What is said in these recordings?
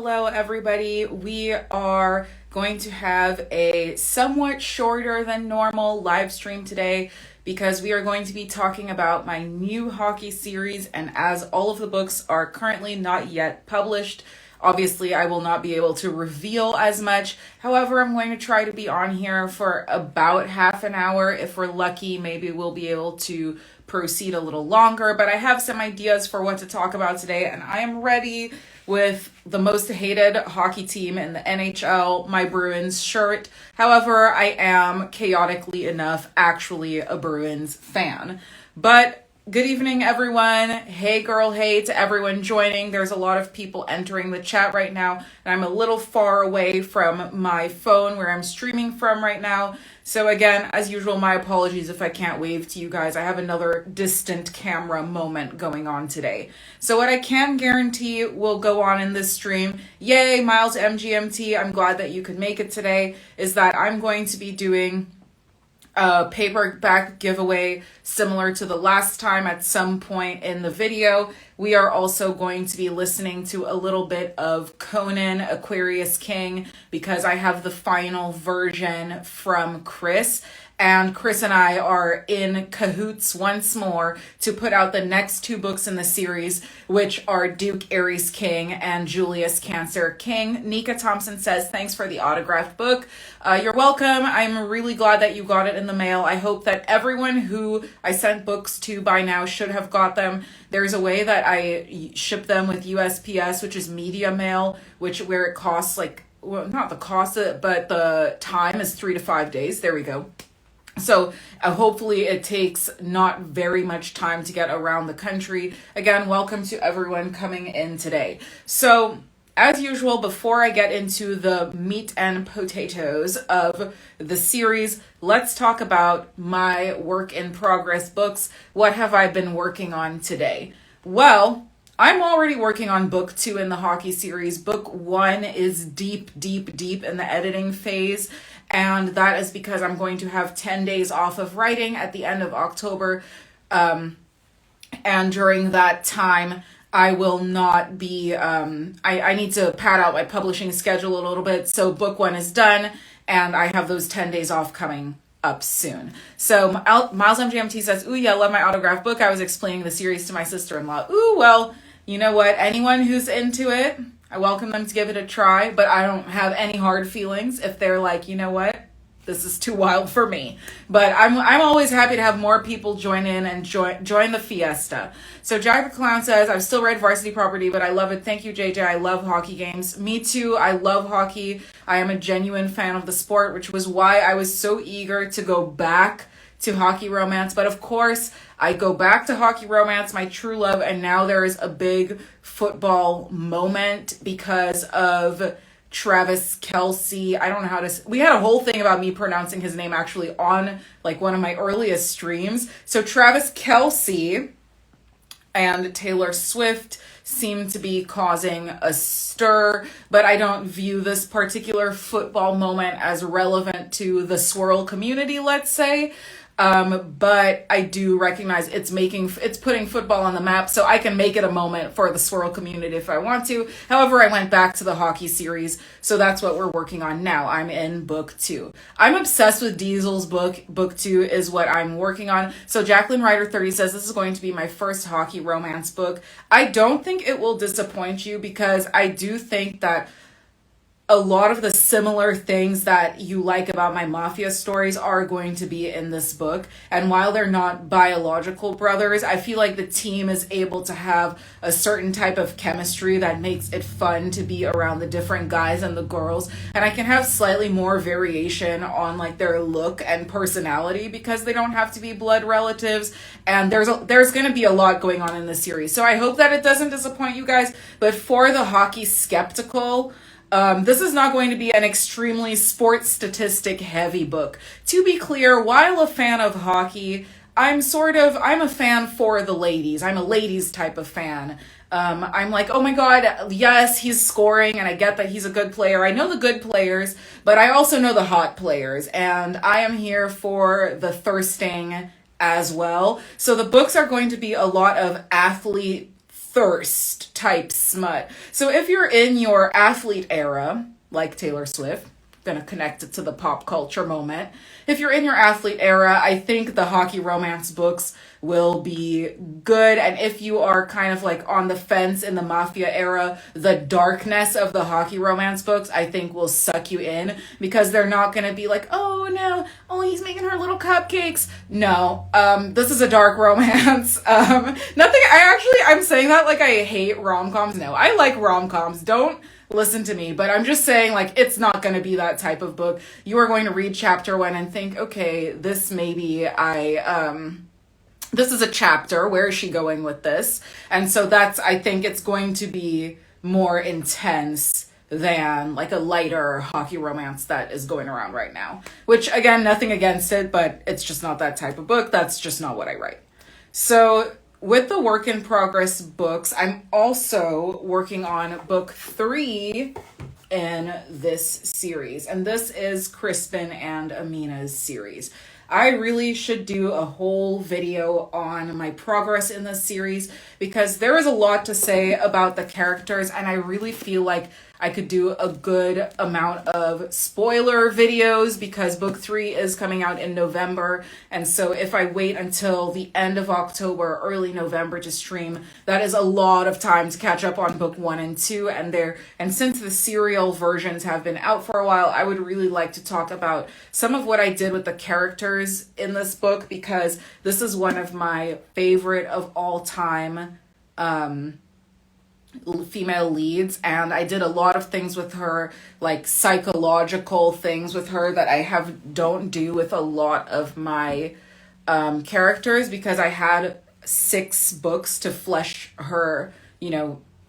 Hello, everybody. We are going to have a somewhat shorter than normal live stream today because we are going to be talking about my new hockey series. And as all of the books are currently not yet published, obviously I will not be able to reveal as much. However, I'm going to try to be on here for about half an hour. If we're lucky, maybe we'll be able to proceed a little longer, but I have some ideas for what to talk about today, and I am ready with the most hated hockey team in the NHL, my Bruins shirt. However, I am chaotically enough actually a Bruins fan. But good evening, everyone. Hey girl, hey to everyone joining. There's a lot of people entering the chat right now, and I'm a little far away from my phone where I'm streaming from right now. So again, as usual, my apologies if I can't wave to you guys. I have another distant camera moment going on today. So what I can guarantee will go on in this stream, yay, Miles MGMT, I'm glad that you could make it today, is that I'm going to be doing a paperback giveaway similar to the last time at some point in the video. We are also going to be listening to a little bit of Conan Aquarius King because I have the final version from Chris. And Chris and I are in cahoots once more to put out the next two books in the series, which are Duke Aries King and Julius Cancer King. Nika Thompson says, thanks for the autographed book. You're welcome. I'm really glad that you got it in the mail. I hope that everyone who I sent books to by now should have got them. There's a way that I ship them with USPS, which is media mail, where it costs not the cost, but the time is 3 to 5 days. There we go. So hopefully it takes not very much time to get around the country. Again, welcome to everyone coming in today. So as usual, before I get into the meat and potatoes of the series, let's talk about my work in progress books. What have I been working on today? Well, I'm already working on book 2 in the hockey series. Book 1 is deep in the editing phase. And that is because I'm going to have 10 days off of writing at the end of October. And during that time, I will not be, I need to pad out my publishing schedule a little bit. So book 1 is done and I have those 10 days off coming up soon. So Miles MGMT says, ooh, yeah, love my autographed book. I was explaining the series to my sister-in-law. Ooh, well, you know what? Anyone who's into it, I welcome them to give it a try, but I don't have any hard feelings if they're like, you know what, this is too wild for me. But I'm always happy to have more people join in and join the fiesta. So Jack the Clown says, I've still read Varsity Property, but I love it. Thank you, JJ. I love hockey games. Me too. I love hockey. I am a genuine fan of the sport, which was why I was so eager to go back to Hockey Romance. But of course, I go back to Hockey Romance, my true love, and now there is a big football moment because of Travis Kelce. I don't know how to... We had a whole thing about me pronouncing his name actually on one of my earliest streams. So Travis Kelce and Taylor Swift seem to be causing a stir, but I don't view this particular football moment as relevant to the swirl community, let's say. But I do recognize it's putting football on the map, so I can make it a moment for the swirl community if I want to. However, I went back to the hockey series, so that's what we're working on now. I'm in book 2. I'm obsessed with Diesel's book. Book 2 is what I'm working on. So Jacqueline Ryder 30 says this is going to be my first hockey romance book. I don't think it will disappoint you because I do think that a lot of the similar things that you like about my mafia stories are going to be in this book. And while they're not biological brothers, I feel like the team is able to have a certain type of chemistry that makes it fun to be around the different guys and the girls. And I can have slightly more variation on their look and personality because they don't have to be blood relatives. And there's going to be a lot going on in this series. So I hope that it doesn't disappoint you guys. But for the hockey skeptical, this is not going to be an extremely sports statistic heavy book. To be clear, while a fan of hockey, I'm a fan for the ladies. I'm a ladies type of fan. I'm like, oh my God, yes, he's scoring and I get that he's a good player. I know the good players, but I also know the hot players and I am here for the thirsting as well. So the books are going to be a lot of athlete thirst type smut. So if you're in your athlete era, like Taylor Swift, gonna connect it to the pop culture moment. If you're in your athlete era, I think the hockey romance books will be good. And if you are kind of like on the fence in the mafia era, the darkness of the hockey romance books, I think will suck you in, because they're not gonna be like, oh no, oh, he's making her little cupcakes. No, this is a dark romance. I'm saying that like I hate rom-coms. No, I like rom-coms. Don't listen to me, but I'm just saying, like, it's not going to be that type of book. You are going to read chapter 1 and think, okay, this maybe this is a chapter. Where is she going with this? And so I think it's going to be more intense than like a lighter hockey romance that is going around right now, which again, nothing against it, but it's just not that type of book. That's just not what I write. So with the work in progress books, I'm also working on book 3 in this series. And this is Crispin and Amina's series. I really should do a whole video on my progress in this series, because there is a lot to say about the characters, and I really feel like I could do a good amount of spoiler videos, because book 3 is coming out in November. And so if I wait until the end of October, early November to stream, that is a lot of time to catch up on book 1 and 2. And since the serial versions have been out for a while, I would really like to talk about some of what I did with the characters in this book, because this is one of my favorite of all time female leads, and I did a lot of things with her, like psychological things with her that I don't do with a lot of my characters, because I had 6 books to flesh her,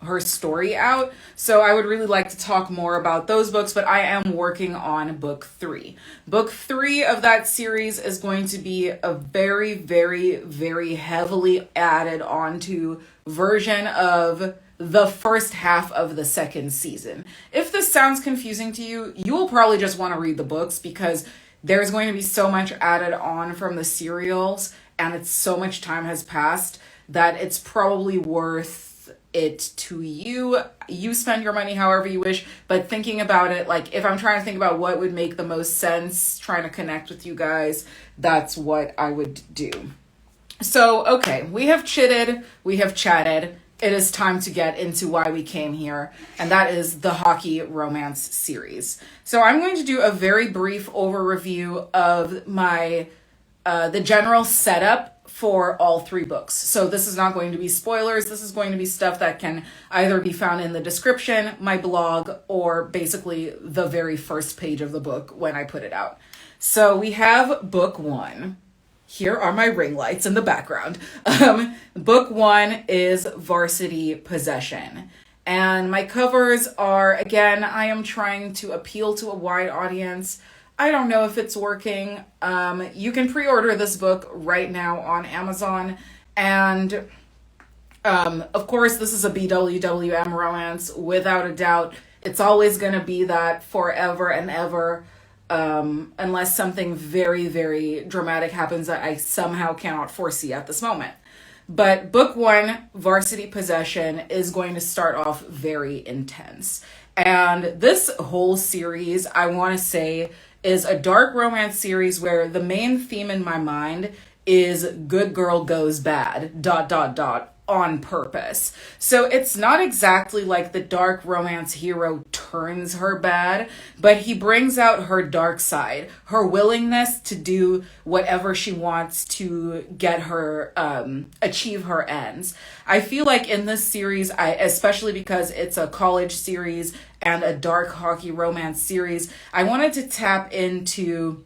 her story out. So I would really like to talk more about those books, but I am working on book 3. Book 3 of that series is going to be a very, very, very heavily added onto version of the first half of the second season. If this sounds confusing to you, you will probably just want to read the books, because there's going to be so much added on from the serials, and it's so much time has passed that it's probably worth it to you. You spend your money however you wish, but thinking about it, like if I'm trying to think about what would make the most sense, trying to connect with you guys, that's what I would do. So, okay, we have chitted, we have chatted. It is time to get into why we came here, and that is the hockey romance series. So I'm going to do a very brief overview of my the general setup for all 3 books. So this is not going to be spoilers. This is going to be stuff that can either be found in the description, my blog, or basically the very first page of the book when I put it out. So we have book 1. Here are my ring lights in the background. Book 1 is Varsity Possession. And my covers are, again, I am trying to appeal to a wide audience. I don't know if it's working. You can pre-order this book right now on Amazon. And of course, this is a bwwm romance, without a doubt. It's always going to be that forever and ever. Unless something very, very dramatic happens that I somehow cannot foresee at this moment. But book 1, Varsity Possession, is going to start off very intense. And this whole series, I want to say, is a dark romance series where the main theme in my mind is good girl goes bad, ... on purpose. So it's not exactly like the dark romance hero turns her bad, but he brings out her dark side, her willingness to do whatever she wants to get her, achieve her ends. I feel like in this series, especially because it's a college series and a dark hockey romance series, I wanted to tap into,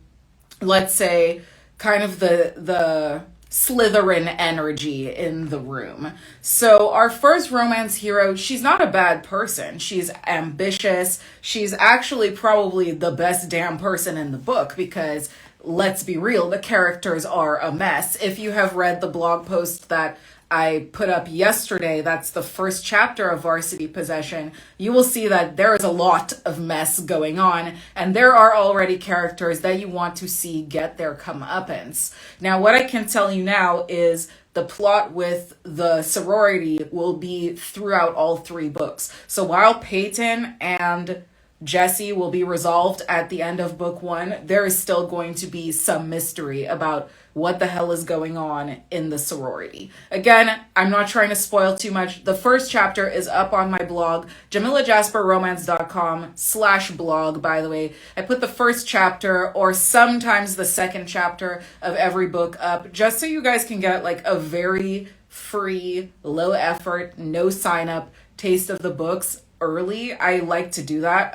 let's say, kind of the Slytherin energy in the room. So our first romance hero, she's not a bad person. She's ambitious. She's actually probably the best damn person in the book, because let's be real, the characters are a mess. If you have read the blog post that I put up yesterday, that's the first chapter of Varsity Possession, you will see that there is a lot of mess going on, and there are already characters that you want to see get their comeuppance. Now, what I can tell you now is the plot with the sorority will be throughout all three books. So while Peyton and Jesse will be resolved at the end of book one, there is still going to be some mystery about what the hell is going on in the sorority. Again, I'm not trying to spoil too much. The first chapter is up on my blog, JamilaJasperRomance.com/blog, by the way. I put the first chapter or sometimes the second chapter of every book up just so you guys can get like a very free, low effort, no sign up taste of the books early. I like to do that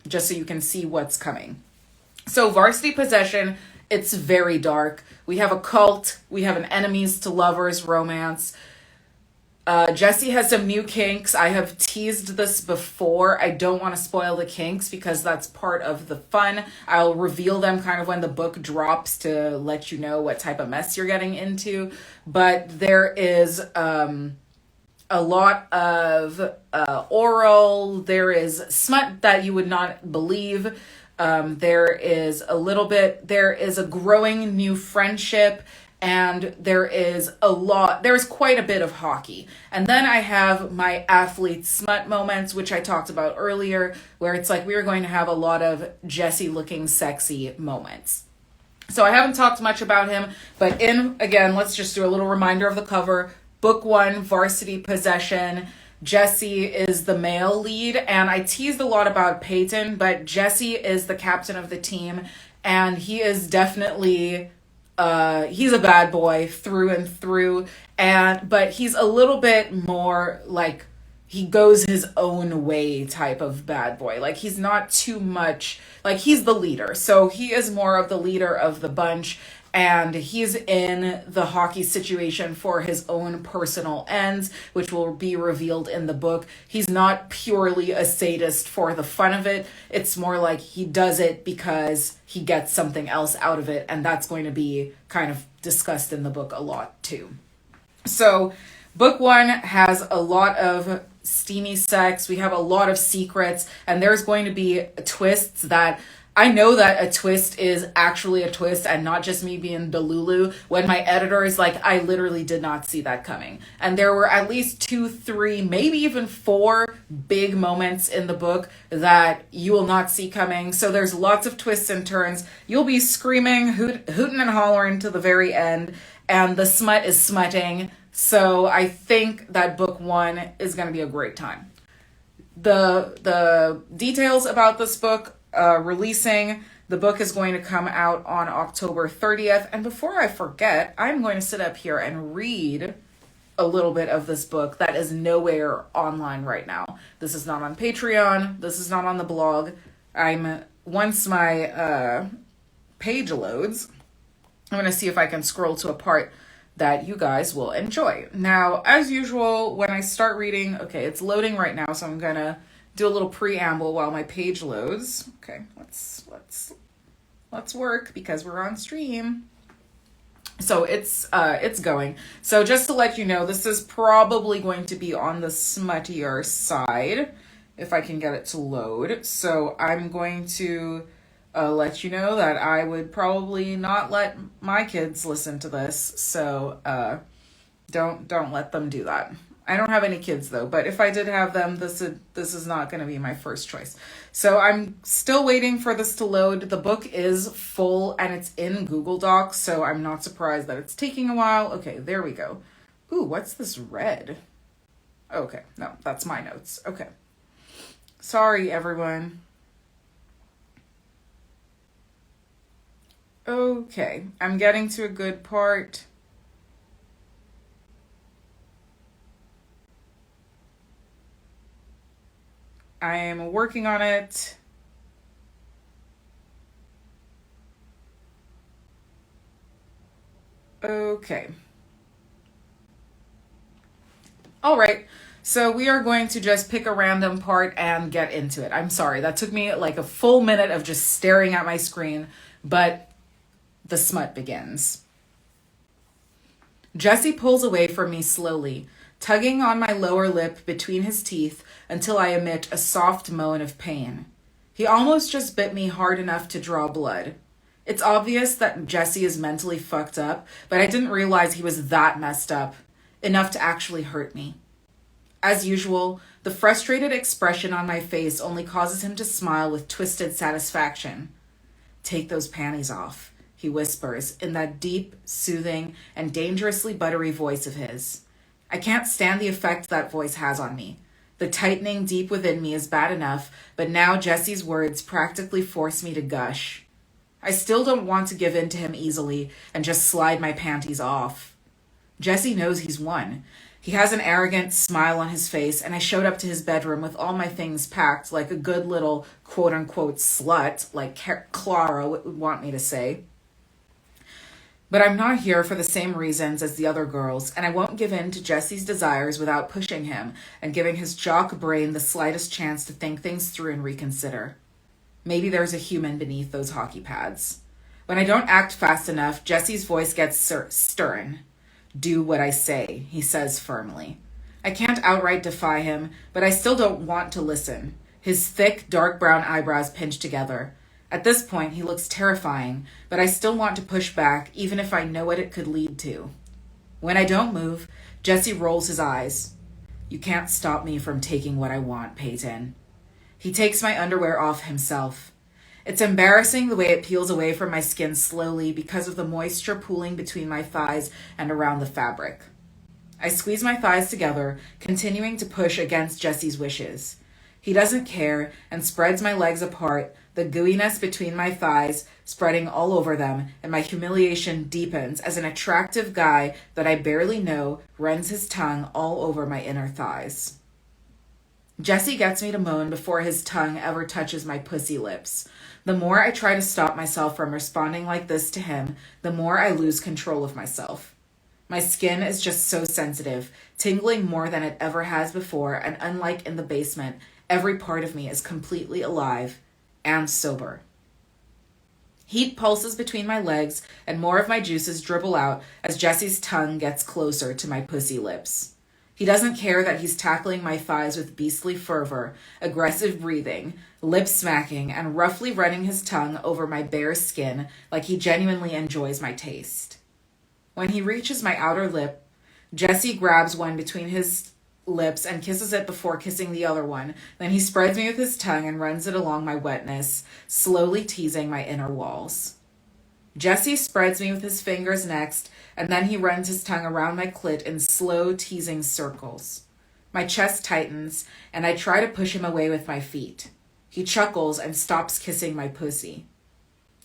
just so you can see what's coming. So Varsity Possession, it's very dark. We have a cult. We have an enemies to lovers romance. Jesse has some new kinks. I have teased this before. I don't want to spoil the kinks because that's part of the fun. I'll reveal them kind of when the book drops to let you know what type of mess you're getting into. But there is a lot of oral. There is smut that you would not believe. There is a growing new friendship, and there's quite a bit of hockey. And then I have my athlete smut moments, which I talked about earlier, where it's like we're going to have a lot of Jesse looking sexy moments. So I haven't talked much about him, but again, let's just do a little reminder of the cover. Book one, Varsity Possession. Jesse is the male lead, and I teased a lot about Peyton, but Jesse is the captain of the team, and he is definitely he's a bad boy through and through, but he's a little bit more like he goes his own way type of bad boy. Like he's not too much, like he's the leader, so he is more of the leader of the bunch. And he's in the hockey situation for his own personal ends, which will be revealed in the book. He's not purely a sadist for the fun of it. It's more like he does it because he gets something else out of it. And that's going to be kind of discussed in the book a lot too. So book one has a lot of steamy sex. We have a lot of secrets. And there's going to be twists that I know that a twist is actually a twist and not just me being Delulu when my editor is like, I literally did not see that coming. And there were at least 2, 3, maybe even 4 big moments in the book that you will not see coming. So there's lots of twists and turns. You'll be screaming, hooting and hollering to the very end. And the smut is smutting. So I think that book one is going to be a great time. The details about this book, releasing. The book is going to come out on October 30th. And before I forget, I'm going to sit up here and read a little bit of this book that is nowhere online right now. This is not on Patreon. This is not on the blog. Once my page loads, I'm going to see if I can scroll to a part that you guys will enjoy. Now, as usual, when I start reading, okay, it's loading right now, so I'm going to do a little preamble while my page loads. Okay, let's work because we're on stream. So it's going. So just to let you know, this is probably going to be on the smuttier side if I can get it to load. So I'm going to let you know that I would probably not let my kids listen to this. So don't let them do that. I don't have any kids though, but if I did have them, this is not going to be my first choice. So I'm still waiting for this to load. The book is full and it's in Google Docs, so I'm not surprised that it's taking a while. Okay, there we go. Ooh, what's this red? Okay, no, that's my notes. Okay. Sorry, everyone. Okay, I'm getting to a good part. I am working on it. Okay. All right. So we are going to just pick a random part and get into it. I'm sorry. That took me like a full minute of just staring at my screen, but the smut begins. Jesse pulls away from me slowly, tugging on my lower lip between his teeth until I emit a soft moan of pain. He almost just bit me hard enough to draw blood. It's obvious that Jesse is mentally fucked up, but I didn't realize he was that messed up, enough to actually hurt me. As usual, the frustrated expression on my face only causes him to smile with twisted satisfaction. "Take those panties off," he whispers in that deep, soothing, and dangerously buttery voice of his. I can't stand the effect that voice has on me. The tightening deep within me is bad enough, but now Jesse's words practically force me to gush. I still don't want to give in to him easily and just slide my panties off. Jesse knows he's won. He has an arrogant smile on his face, and I showed up to his bedroom with all my things packed like a good little quote-unquote slut, like Clara would want me to say. But I'm not here for the same reasons as the other girls, and I won't give in to Jesse's desires without pushing him and giving his jock brain the slightest chance to think things through and reconsider. Maybe there's a human beneath those hockey pads. When I don't act fast enough, Jesse's voice gets stern. "Do what I say," he says firmly. I can't outright defy him, but I still don't want to listen. His thick, dark brown eyebrows pinch together. At this point, he looks terrifying, but I still want to push back, even if I know what it could lead to. When I don't move, Jesse rolls his eyes. "You can't stop me from taking what I want, Peyton." He takes my underwear off himself. It's embarrassing the way it peels away from my skin slowly because of the moisture pooling between my thighs and around the fabric. I squeeze my thighs together, continuing to push against Jesse's wishes. He doesn't care and spreads my legs apart, the gooiness between my thighs spreading all over them, and my humiliation deepens as an attractive guy that I barely know runs his tongue all over my inner thighs. Jesse gets me to moan before his tongue ever touches my pussy lips. The more I try to stop myself from responding like this to him, the more I lose control of myself. My skin is just so sensitive, tingling more than it ever has before, and unlike in the basement, every part of me is completely alive and sober. Heat pulses between my legs, and more of my juices dribble out as Jesse's tongue gets closer to my pussy lips. He doesn't care that he's tackling my thighs with beastly fervor, aggressive breathing, lip smacking, and roughly running his tongue over my bare skin like he genuinely enjoys my taste. When he reaches my outer lip, Jesse grabs one between his lips and kisses it before kissing the other one. Then he spreads me with his tongue and runs it along my wetness, slowly teasing my inner walls. Jesse spreads me with his fingers next, and then he runs his tongue around my clit in slow, teasing circles. My chest tightens, and I try to push him away with my feet. He chuckles and stops kissing my pussy.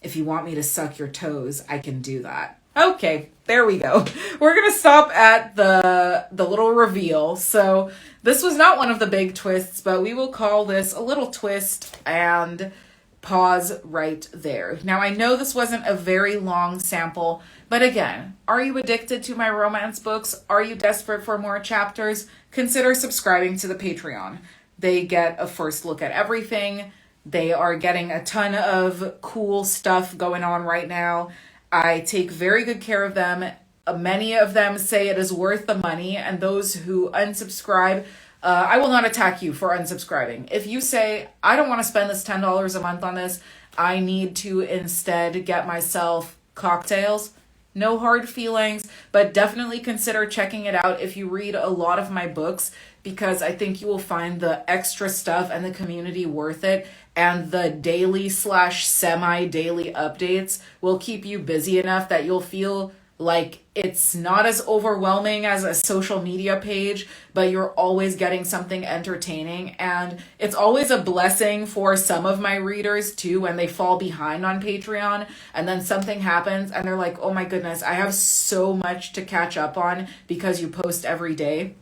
"If you want me to suck your toes, I can do that." Okay, there we go. We're going to stop at the little reveal. So this was not one of the big twists, but we will call this a little twist and pause right there. Now, I know this wasn't a very long sample, but again, are you addicted to my romance books? Are you desperate for more chapters? Consider subscribing to the Patreon. They get a first look at everything. They are getting a ton of cool stuff going on right now. I take very good care of them. Many of them say it is worth the money, and those who unsubscribe, I will not attack you for unsubscribing. If you say, I don't want to spend this $10 a month on this, I need to instead get myself cocktails, no hard feelings, but definitely consider checking it out if you read a lot of my books, because I think you will find the extra stuff and the community worth it, and the daily / semi-daily updates will keep you busy enough that you'll feel like it's not as overwhelming as a social media page, but you're always getting something entertaining. And it's always a blessing for some of my readers too when they fall behind on Patreon and then something happens and they're like, oh my goodness, I have so much to catch up on because you post every day.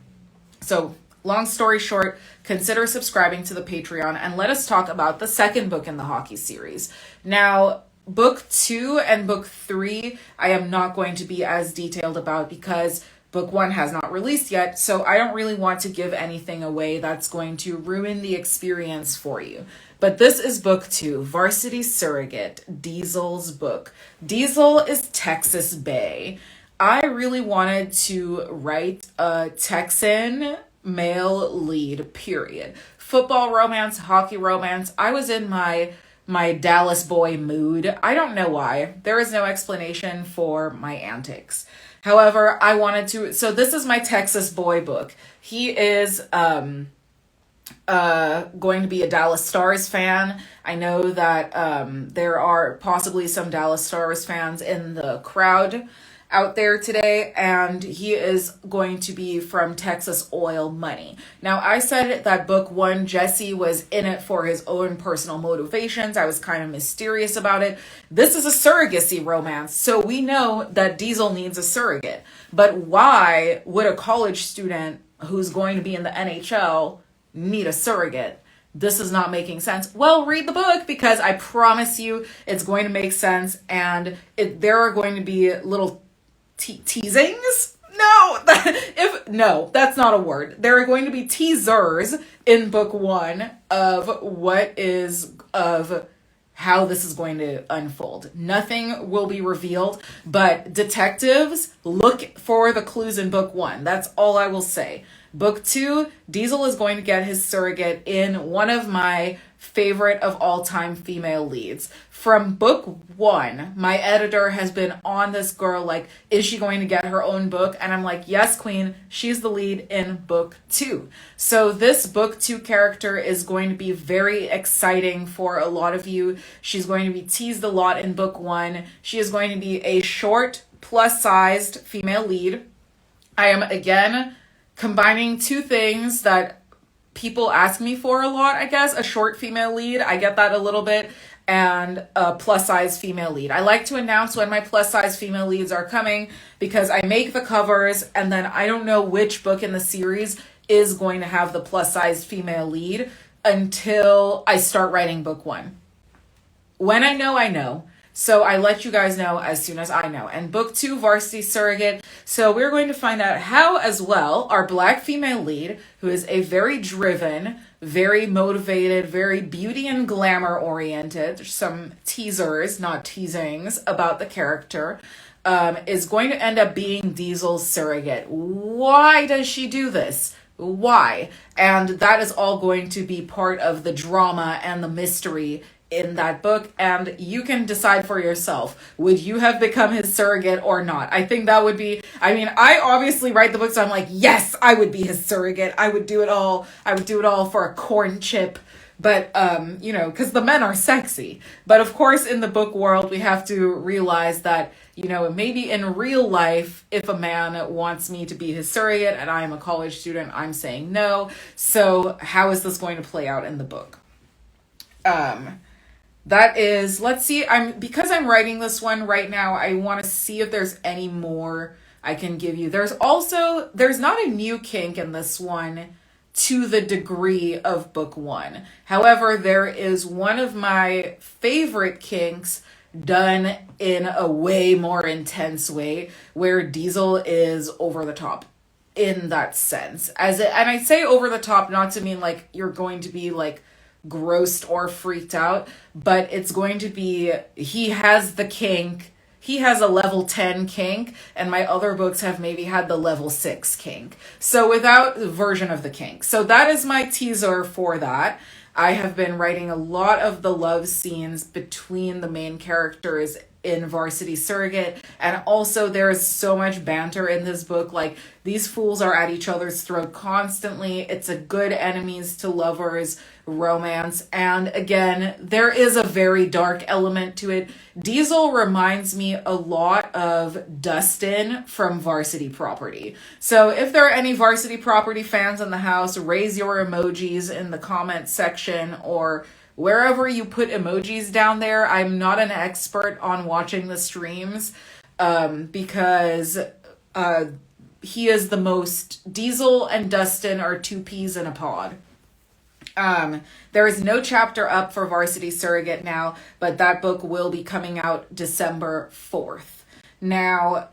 So long story short, consider subscribing to the Patreon and let us talk about the second book in the hockey series. Now, Book 2 and Book 3, I am not going to be as detailed about because Book 1 has not released yet, so I don't really want to give anything away that's going to ruin the experience for you. But this is Book 2, Varsity Surrogate, Diesel's book. Diesel is Texas Bay. I really wanted to write a Texan male lead, period. Football romance, hockey romance. I was in my my Dallas boy mood. I don't know why. There is no explanation for my antics. However, I wanted to, so this is my Texas boy book. He is going to be a Dallas Stars fan. I know that there are possibly some Dallas Stars fans in the crowd out there today, and he is going to be from Texas Oil Money. Now, I said that book one, Jesse was in it for his own personal motivations. I was kind of mysterious about it. This is a surrogacy romance, so we know that Diesel needs a surrogate. But why would a college student who's going to be in the NHL need a surrogate? This is not making sense. Well, read the book, because I promise you it's going to make sense, and there are going to be little teasings? No, that's not a word. There are going to be teasers in book one of how this is going to unfold. Nothing will be revealed, but detectives, look for the clues in book one. That's all I will say. Book two, Diesel is going to get his surrogate in one of my favorite of all time female leads. From book one, my editor has been on this girl, like, is she going to get her own book? And I'm like, yes, queen, she's the lead in book two. So this book two character is going to be very exciting for a lot of you. She's going to be teased a lot in book one. She is going to be a short, plus-sized female lead. I am, again, combining two things that people ask me for a lot, I guess. A short female lead, I get that a little bit, and a plus-size female lead. I like to announce when my plus-size female leads are coming, because I make the covers, and then I don't know which book in the series is going to have the plus-size female lead until I start writing book one. When I know, I know. So I let you guys know as soon as I know. And book two, Varsity Surrogate. So we're going to find out how, as well, our black female lead, who is a very driven, very motivated, very beauty and glamour oriented, there's some teasers, not teasings, about the character, is going to end up being Diesel's surrogate. Why does she do this? Why? And that is all going to be part of the drama and the mystery in that book, and you can decide for yourself. Would you have become his surrogate or not? I think that would be, I obviously write the book, so I'm like, yes, I would be his surrogate. I would do it all. I would do it all for a corn chip. But, because the men are sexy. But of course, in the book world, we have to realize that, maybe in real life, if a man wants me to be his surrogate and I am a college student, I'm saying no. So how is this going to play out in the book? That is, let's see, because I'm writing this one right now, I want to see if there's any more I can give you. There's not a new kink in this one to the degree of book one. However, there is one of my favorite kinks done in a way more intense way, where Diesel is over the top in that sense. And I say over the top not to mean like you're going to be like grossed or freaked out, but it's going to be, he has the kink, he has a level 10 kink, and my other books have maybe had the level 6 kink. So without the version of the kink. So that is my teaser for that. I have been writing a lot of the love scenes between the main characters in Varsity Surrogate, and also there is so much banter in this book. Like, these fools are at each other's throat constantly. It's a good enemies to lovers romance, and again, there is a very dark element to it. Diesel reminds me a lot of Dustin from Varsity Property. So if there are any Varsity Property fans in the house, raise your emojis in the comment section or wherever you put emojis down there. I'm not an expert on watching the streams because he is the most, Diesel and Dustin are two peas in a pod. There is no chapter up for Varsity Surrogate now, but that book will be coming out December 4th. Now,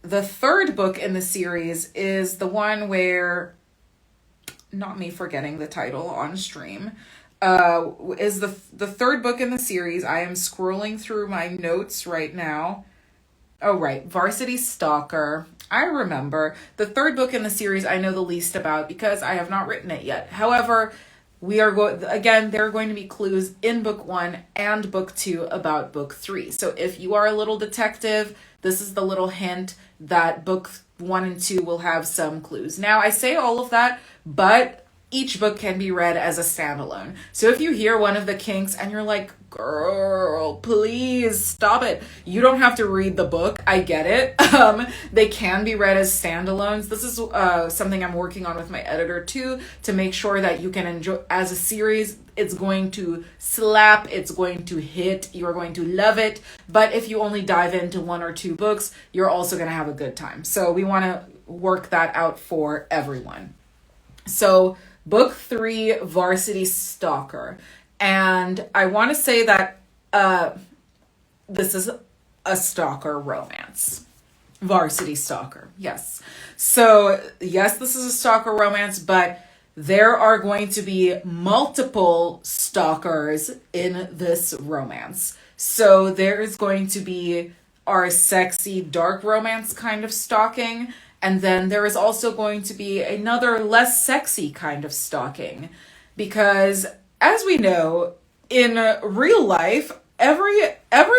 the third book in the series is the one where, not me forgetting the title on stream, is the third book in the series. I am scrolling through my notes right now. Oh, right. Varsity Stalker. I remember. The third book in the series I know the least about because I have not written it yet. However, we are going, again, there are going to be clues in book 1 and book 2 about book 3. So if you are a little detective, this is the little hint that book 1 and 2 will have some clues. Now, I say all of that, but each book can be read as a standalone. So if you hear one of the kinks and you're like, girl, please stop it, you don't have to read the book. I get it. They can be read as standalones. This is something I'm working on with my editor too, to make sure that you can enjoy as a series. It's going to slap, it's going to hit, you're going to love it. But if you only dive into 1 or 2 books, you're also going to have a good time. So we want to work that out for everyone. So book 3, Varsity Stalker. And I want to say that this is a stalker romance. Varsity Stalker, yes. So yes, this is a stalker romance, but there are going to be multiple stalkers in this romance. So there is going to be our sexy dark romance kind of stalking, and then there is also going to be another less sexy kind of stalking. Because as we know, in real life, every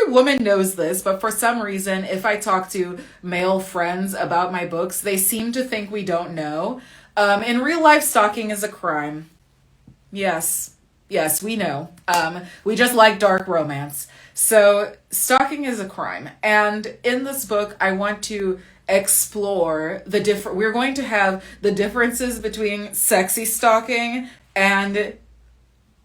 woman knows this, but for some reason, if I talk to male friends about my books, they seem to think we don't know. In real life, stalking is a crime. Yes, we know. We just like dark romance. So stalking is a crime. And in this book, I want to explore we're going to have the differences between sexy stalking and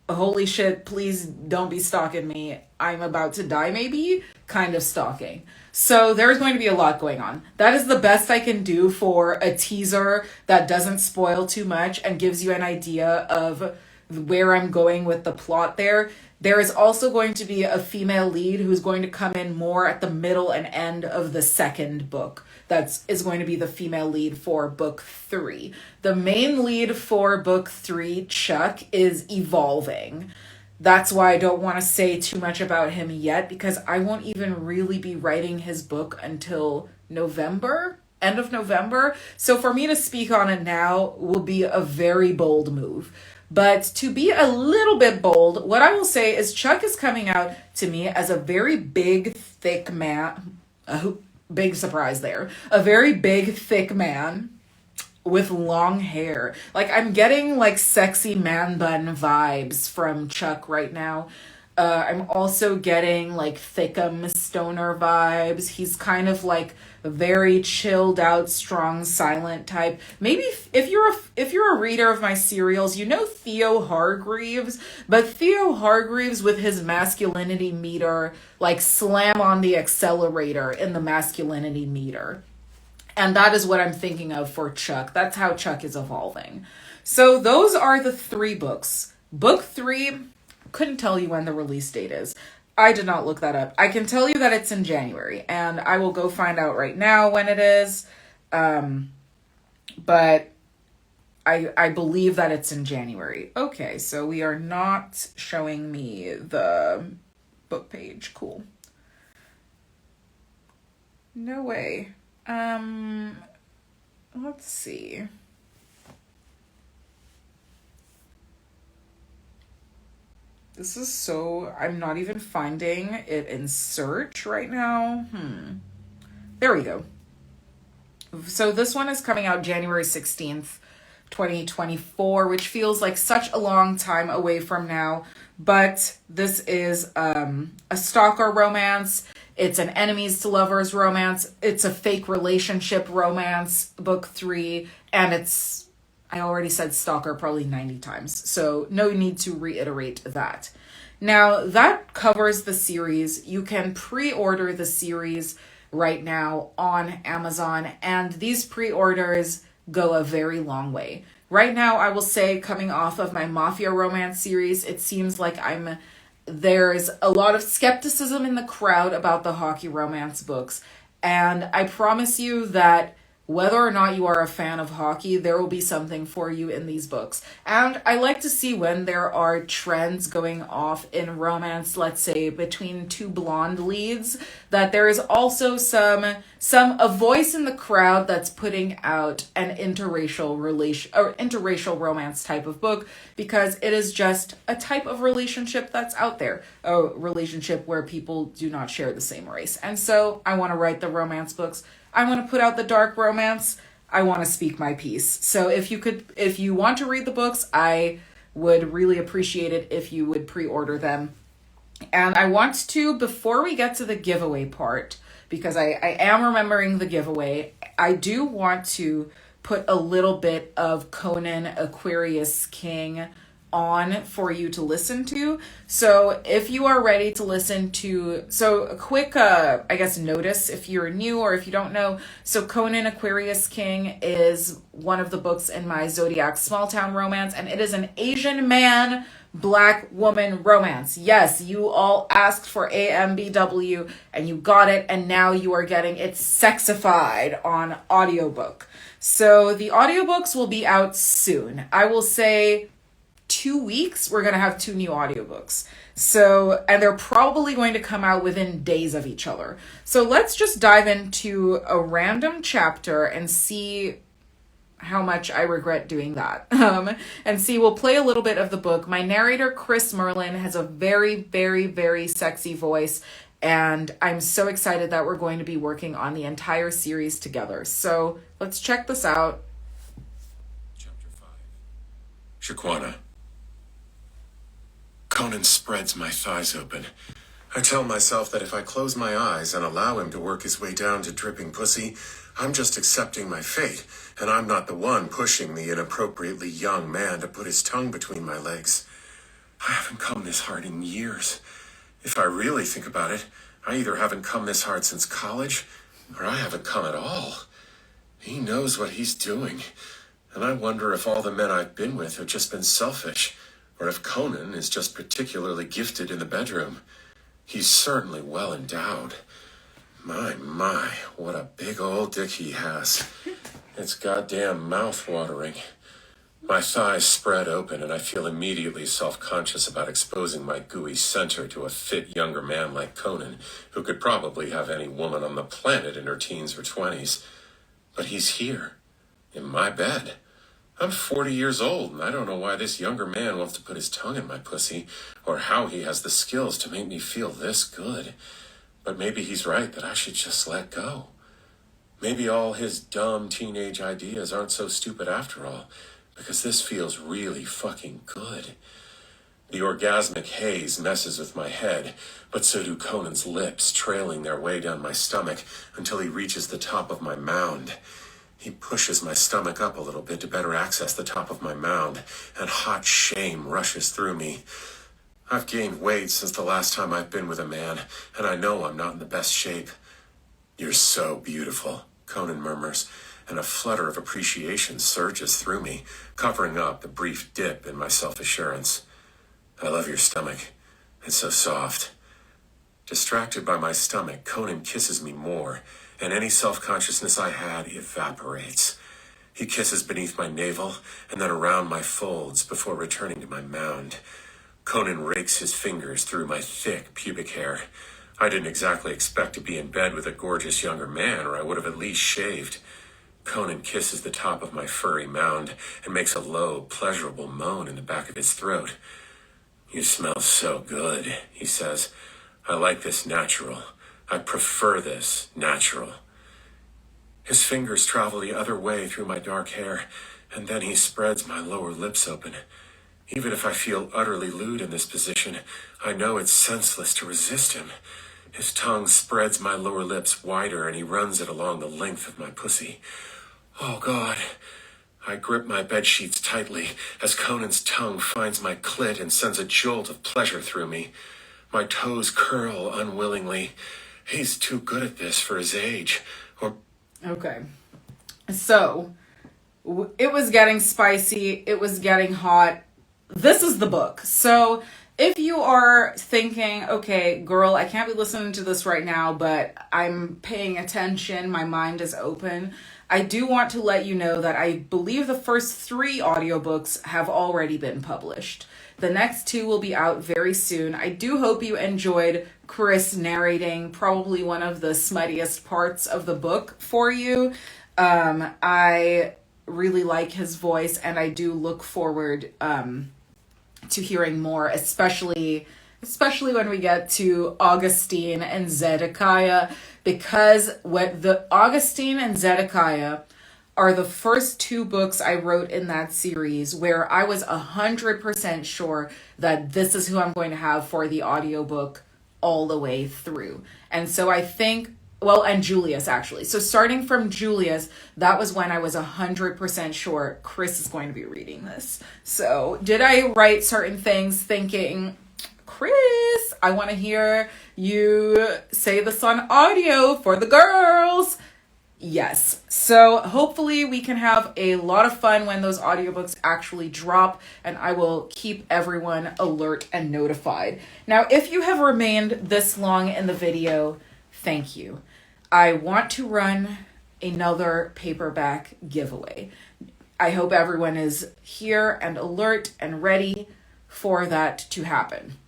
holy shit, please don't be stalking me, I'm about to die maybe, kind of stalking. So there's going to be a lot going on. That is the best I can do for a teaser that doesn't spoil too much and gives you an idea of where I'm going with the plot there. There is also going to be a female lead who's going to come in more at the middle and end of the second book. That is going to be the female lead for book 3. The main lead for book 3, Chuck, is evolving. That's why I don't want to say too much about him yet, because I won't even really be writing his book until November, end of November. So for me to speak on it now will be a very bold move. But to be a little bit bold, what I will say is Chuck is coming out to me as a very big, thick man. Big surprise there. A very big, thick man with long hair. Like, I'm getting like sexy man bun vibes from Chuck right now. I'm also getting like Thickum stoner vibes. He's kind of like a very chilled out, strong, silent type. Maybe if you're a reader of my serials, you know Theo Hargreaves, but Theo Hargreaves with his masculinity meter, like slam on the accelerator in the masculinity meter. And that is what I'm thinking of for Chuck. That's how Chuck is evolving. So those are the 3 books. Book 3, couldn't tell you when the release date is. I did not look that up. I can tell you that it's in January, and I will go find out right now when it is. But I believe that it's in January. Okay, so we are not showing me the book page. Cool. No way. Let's see. This is so, I'm not even finding it in search right now. There we go. So this one is coming out January 16th, 2024, which feels like such a long time away from now. But this is a stalker romance. It's an enemies to lovers romance. It's a fake relationship romance, book 3. And it's, I already said stalker probably 90 times. So no need to reiterate that. Now that covers the series. You can pre-order the series right now on Amazon. And these pre-orders go a very long way. Right now, I will say, coming off of my Mafia romance series, it seems like there's a lot of skepticism in the crowd about the hockey romance books. And I promise you that whether or not you are a fan of hockey, there will be something for you in these books. And I like to see when there are trends going off in romance, let's say between two blonde leads, that there is also a voice in the crowd that's putting out an interracial romance type of book, because it is just a type of relationship that's out there, a relationship where people do not share the same race. And so I want to write the romance books. I want to put out the dark romance. I want to speak my piece. So if you want to read the books, I would really appreciate it if you would pre-order them. And I want to, before we get to the giveaway part, because I am remembering the giveaway, I do want to put a little bit of Conan Aquarius King on for you to listen to. So if you are ready to listen to, so a quick, notice if you're new or if you don't know. So Conan Aquarius King is one of the books in my Zodiac Small Town Romance, and it is an Asian man, Black woman romance. Yes, you all asked for AMBW and you got it, and now you are getting it sexified on audiobook. So the audiobooks will be out soon. I will say 2 weeks, we're going to have 2 new audiobooks. So, and they're probably going to come out within days of each other. So let's just dive into a random chapter and see how much I regret doing that. And see, we'll play a little bit of the book. My narrator, Chris Merlin, has a very, very, very sexy voice. And I'm so excited that we're going to be working on the entire series together. So let's check this out. Chapter 5. Shaquana. Conan spreads my thighs open. I tell myself that if I close my eyes and allow him to work his way down to dripping pussy, I'm just accepting my fate, and I'm not the one pushing the inappropriately young man to put his tongue between my legs. I haven't come this hard in years. If I really think about it, I either haven't come this hard since college, or I haven't come at all. He knows what he's doing, and I wonder if all the men I've been with have just been selfish, or if Conan is just particularly gifted in the bedroom. He's certainly well endowed. My, what a big old dick he has. It's goddamn mouth-watering. My thighs spread open, and I feel immediately self-conscious about exposing my gooey center to a fit younger man like Conan, who could probably have any woman on the planet in her teens or 20s. But he's here, in my bed. I'm 40 years old, and I don't know why this younger man wants to put his tongue in my pussy, or how he has the skills to make me feel this good. But maybe he's right that I should just let go. Maybe all his dumb teenage ideas aren't so stupid after all, because this feels really fucking good. The orgasmic haze messes with my head, but so do Conan's lips, trailing their way down my stomach until he reaches the top of my mound. He pushes my stomach up a little bit to better access the top of my mound, and hot shame rushes through me. I've gained weight since the last time I've been with a man, and I know I'm not in the best shape. "You're so beautiful," Conan murmurs, and a flutter of appreciation surges through me, covering up the brief dip in my self-assurance. "I love your stomach. It's so soft." Distracted by my stomach, Conan kisses me more, and any self-consciousness I had evaporates. He kisses beneath my navel and then around my folds before returning to my mound. Conan rakes his fingers through my thick pubic hair. I didn't exactly expect to be in bed with a gorgeous younger man, or I would have at least shaved. Conan kisses the top of my furry mound and makes a low, pleasurable moan in the back of his throat. "You smell so good," he says. "I like this natural. I prefer this natural." His fingers travel the other way through my dark hair, and then he spreads my lower lips open. Even if I feel utterly lewd in this position, I know it's senseless to resist him. His tongue spreads my lower lips wider, and he runs it along the length of my pussy. Oh, God. I grip my bedsheets tightly as Conan's tongue finds my clit and sends a jolt of pleasure through me. My toes curl unwillingly. He's too good at this for his age. Okay. So, it was getting spicy. It was getting hot. This is the book. So, if you are thinking, okay, girl, I can't be listening to this right now, but I'm paying attention, my mind is open, I do want to let you know that I believe the first 3 audiobooks have already been published. The next 2 will be out very soon. I do hope you enjoyed Chris narrating probably one of the smuttiest parts of the book for you. I really like his voice, and I do look forward to hearing more, especially when we get to Augustine and Zedekiah, because what the Augustine and Zedekiah are the first 2 books I wrote in that series where I was 100% sure that this is who I'm going to have for the audiobook all the way through. And so I think, well, and Julius actually. So starting from Julius, that was when I was 100% sure Chris is going to be reading this. So did I write certain things thinking, Chris, I want to hear you say this on audio for the girls? Yes. So hopefully we can have a lot of fun when those audiobooks actually drop, and I will keep everyone alert and notified. Now, if you have remained this long in the video, thank you. I want to run another paperback giveaway. I hope everyone is here and alert and ready for that to happen.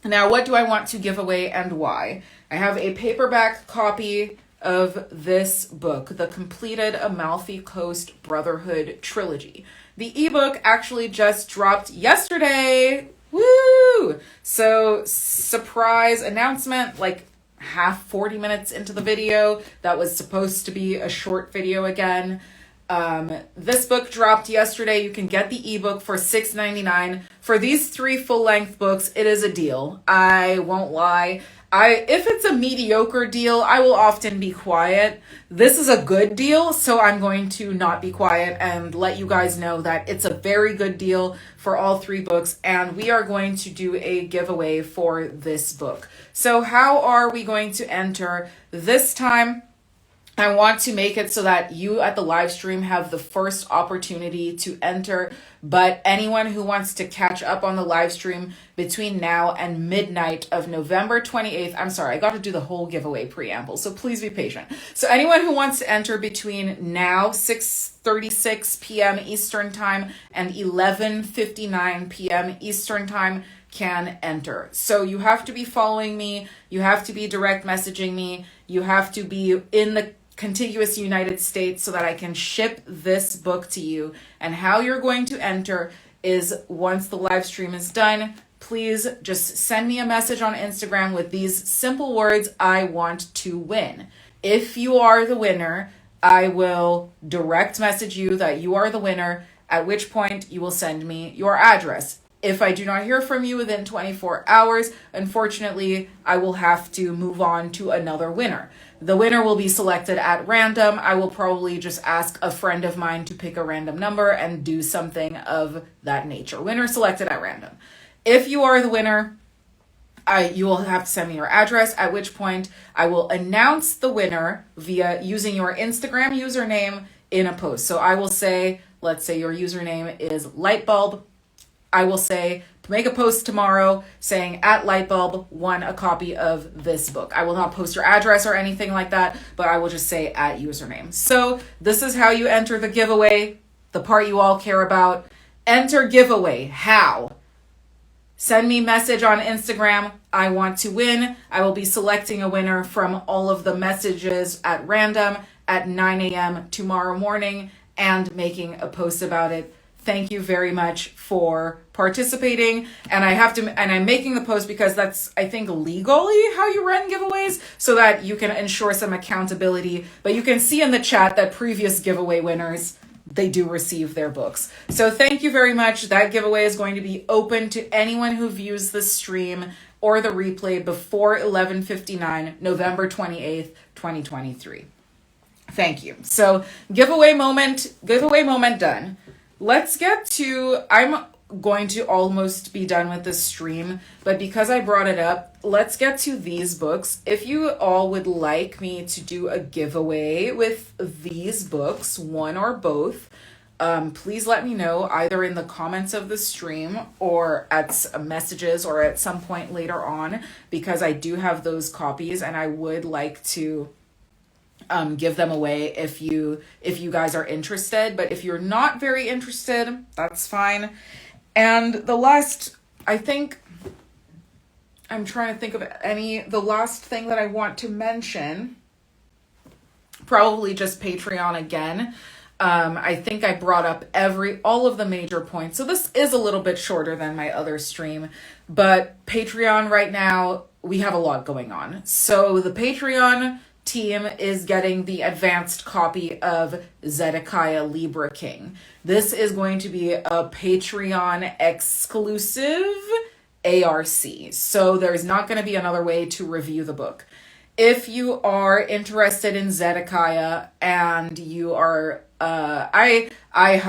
Now, what do I want to give away and why? I have a paperback copy of this book, the completed Amalfi Coast Brotherhood trilogy. The ebook actually just dropped yesterday. Woo! So, surprise announcement, like 40 minutes into the video. That was supposed to be a short video again. This book dropped yesterday. You can get the ebook for $6.99. For these 3 full-length books, it is a deal. I won't lie. If it's a mediocre deal, I will often be quiet. This is a good deal, so I'm going to not be quiet and let you guys know that it's a very good deal for all 3 books, and we are going to do a giveaway for this book. So how are we going to enter this time? I want to make it so that you at the live stream have the first opportunity to enter, but anyone who wants to catch up on the live stream between now and midnight of November 28th, I'm sorry, I got to do the whole giveaway preamble, so please be patient. So anyone who wants to enter between now, 6:36 p.m. Eastern Time, and 11:59 p.m. Eastern Time can enter. So you have to be following me, you have to be direct messaging me, you have to be in the contiguous United States so that I can ship this book to you. And how you're going to enter is once the live stream is done, please just send me a message on Instagram with these simple words, I want to win. If you are the winner, I will direct message you that you are the winner, at which point you will send me your address. If I do not hear from you within 24 hours, unfortunately, I will have to move on to another winner. The winner will be selected at random. I will probably just ask a friend of mine to pick a random number and do something of that nature. Winner selected at random. If you are the winner, you will have to send me your address, at which point I will announce the winner via using your Instagram username in a post. So I will say, let's say your username is Lightbulb. I will say, make a post tomorrow saying at Lightbulb won a copy of this book. I will not post your address or anything like that, but I will just say at username. So this is how you enter the giveaway, the part you all care about. Enter giveaway. How? Send me message on Instagram. I want to win. I will be selecting a winner from all of the messages at random at 9 a.m. tomorrow morning and making a post about it. Thank you very much for participating. And I'm making the post because that's, I think, legally how you run giveaways so that you can ensure some accountability. But you can see in the chat that previous giveaway winners, they do receive their books. So thank you very much. That giveaway is going to be open to anyone who views the stream or the replay before 11:59, November 28th, 2023. Thank you. So giveaway moment done. Let's get to, I'm going to almost be done with this stream, but because I brought it up, let's get to these books. If you all would like me to do a giveaway with these books, one or both, please let me know either in the comments of the stream or at messages or at some point later on, because I do have those copies and I would like to give them away if you guys are interested. But if you're not very interested, that's fine. And the last, I think, I'm trying to think of the last thing that I want to mention, probably just Patreon again. I think I brought up all of the major points. So this is a little bit shorter than my other stream, but Patreon right now, we have a lot going on. So the Patreon team is getting the advanced copy of Zedekiah Libra King. This is going to be a Patreon exclusive ARC. So there's not going to be another way to review the book. If you are interested in Zedekiah and you are, I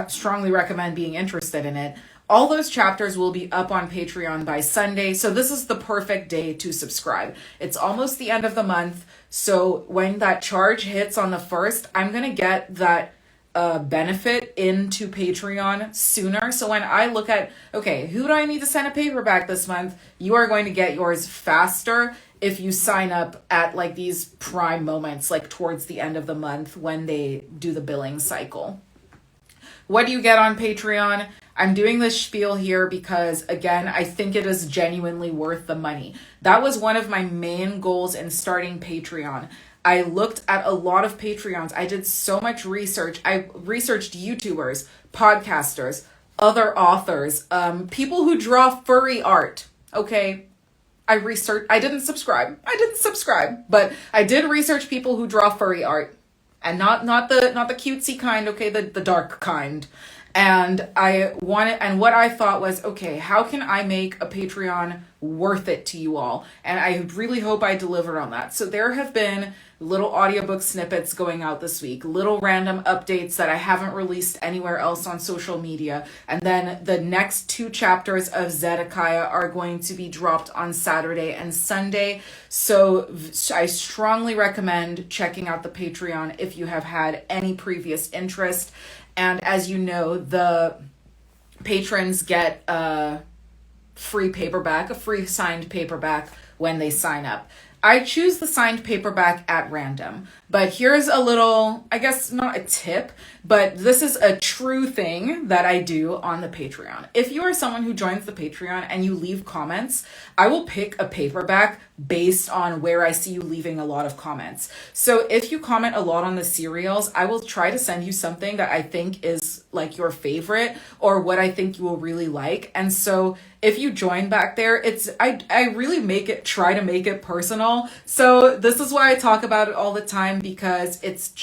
strongly recommend being interested in it. All those chapters will be up on Patreon by Sunday. So this is the perfect day to subscribe. It's almost the end of the month. So when that charge hits on the 1st, I'm going to get that benefit into Patreon sooner. So when I look at, okay, who do I need to send a paperback this month? You are going to get yours faster if you sign up at like these prime moments, like towards the end of the month when they do the billing cycle. What do you get on Patreon? I'm doing this spiel here because, again, I think it is genuinely worth the money. That was one of my main goals in starting Patreon. I looked at a lot of Patreons. I did so much research. I researched YouTubers, podcasters, other authors, people who draw furry art. Okay, I didn't subscribe, but I did research people who draw furry art, and not the cutesy kind. Okay, the dark kind. And what I thought was, okay, how can I make a Patreon worth it to you all? And I really hope I delivered on that. So there have been little audiobook snippets going out this week, little random updates that I haven't released anywhere else on social media. And then the next 2 chapters of Zedekiah are going to be dropped on Saturday and Sunday. So I strongly recommend checking out the Patreon if you have had any previous interest. And as you know, the patrons get a free paperback, a free signed paperback when they sign up. I choose the signed paperback at random, but here's a little, I guess not a tip, but this is a true thing that I do on the Patreon. If you are someone who joins the Patreon and you leave comments, I will pick a paperback based on where I see you leaving a lot of comments. So if you comment a lot on the serials, I will try to send you something that I think is like your favorite or what I think you will really like. And so if you join back there, I really try to make it personal. So this is why I talk about it all the time, because it's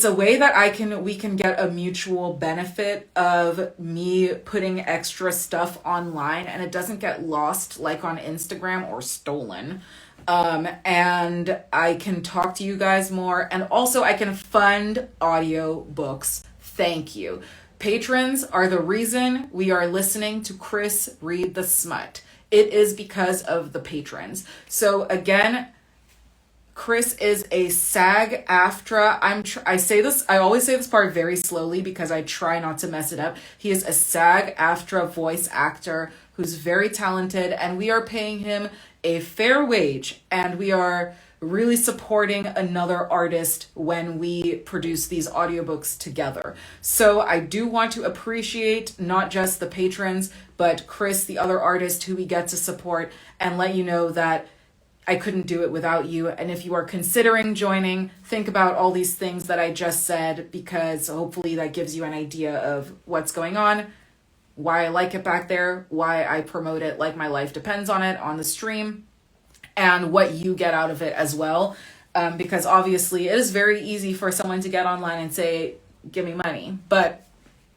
a way that we can get a mutual benefit of me putting extra stuff online, and it doesn't get lost like on Instagram or stolen. And I can talk to you guys more, and also I can fund audiobooks. Thank you. Patrons are the reason we are listening to Chris read the smut. It is because of the patrons. So again, Chris is a SAG-AFTRA. I always say this part very slowly because I try not to mess it up. He is a SAG-AFTRA voice actor who's very talented, and we are paying him a fair wage, and we are really supporting another artist when we produce these audiobooks together. So I do want to appreciate not just the patrons, but Chris, the other artist who we get to support, and let you know that I couldn't do it without you. And if you are considering joining, think about all these things that I just said, because hopefully that gives you an idea of what's going on, why I like it back there, why I promote it like my life depends on it on the stream, and what you get out of it as well. Because obviously it is very easy for someone to get online and say, give me money, but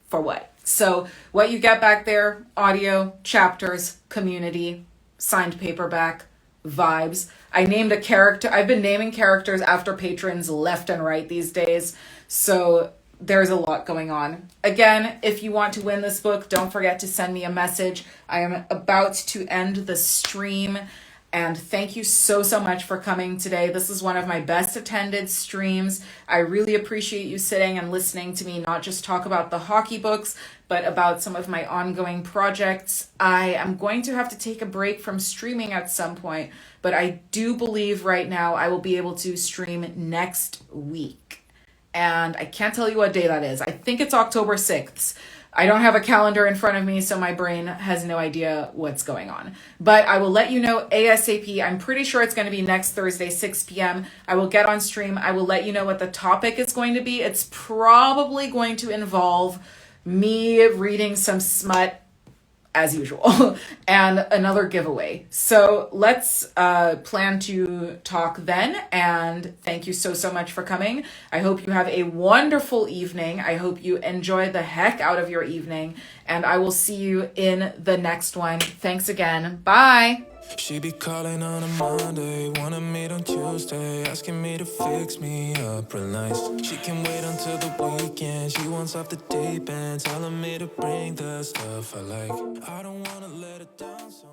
for what? So what you get back there: audio, chapters, community, signed paperback, vibes. I named a character. I've been naming characters after patrons left and right these days. So there's a lot going on. Again, if you want to win this book, don't forget to send me a message. I am about to end the stream. And thank you so, so much for coming today. This is one of my best attended streams. I really appreciate you sitting and listening to me not just talk about the hockey books, but about some of my ongoing projects. I am going to have to take a break from streaming at some point, but I do believe right now I will be able to stream next week. And I can't tell you what day that is. I think it's October 6th. I don't have a calendar in front of me, so my brain has no idea what's going on. But I will let you know ASAP. I'm pretty sure it's going to be next Thursday, 6 p.m. I will get on stream. I will let you know what the topic is going to be. It's probably going to involve me reading some smut as usual and another giveaway. So let's plan to talk then. And thank you so, so much for coming. I hope you have a wonderful evening. I hope you enjoy the heck out of your evening. And I will see you in the next one. Thanks again. Bye. She be calling on a Monday, wanna meet on Tuesday, asking me to fix me up real nice. She can wait until the weekend, she wants off the deep end, telling me to bring the stuff I like. I don't wanna let her down, so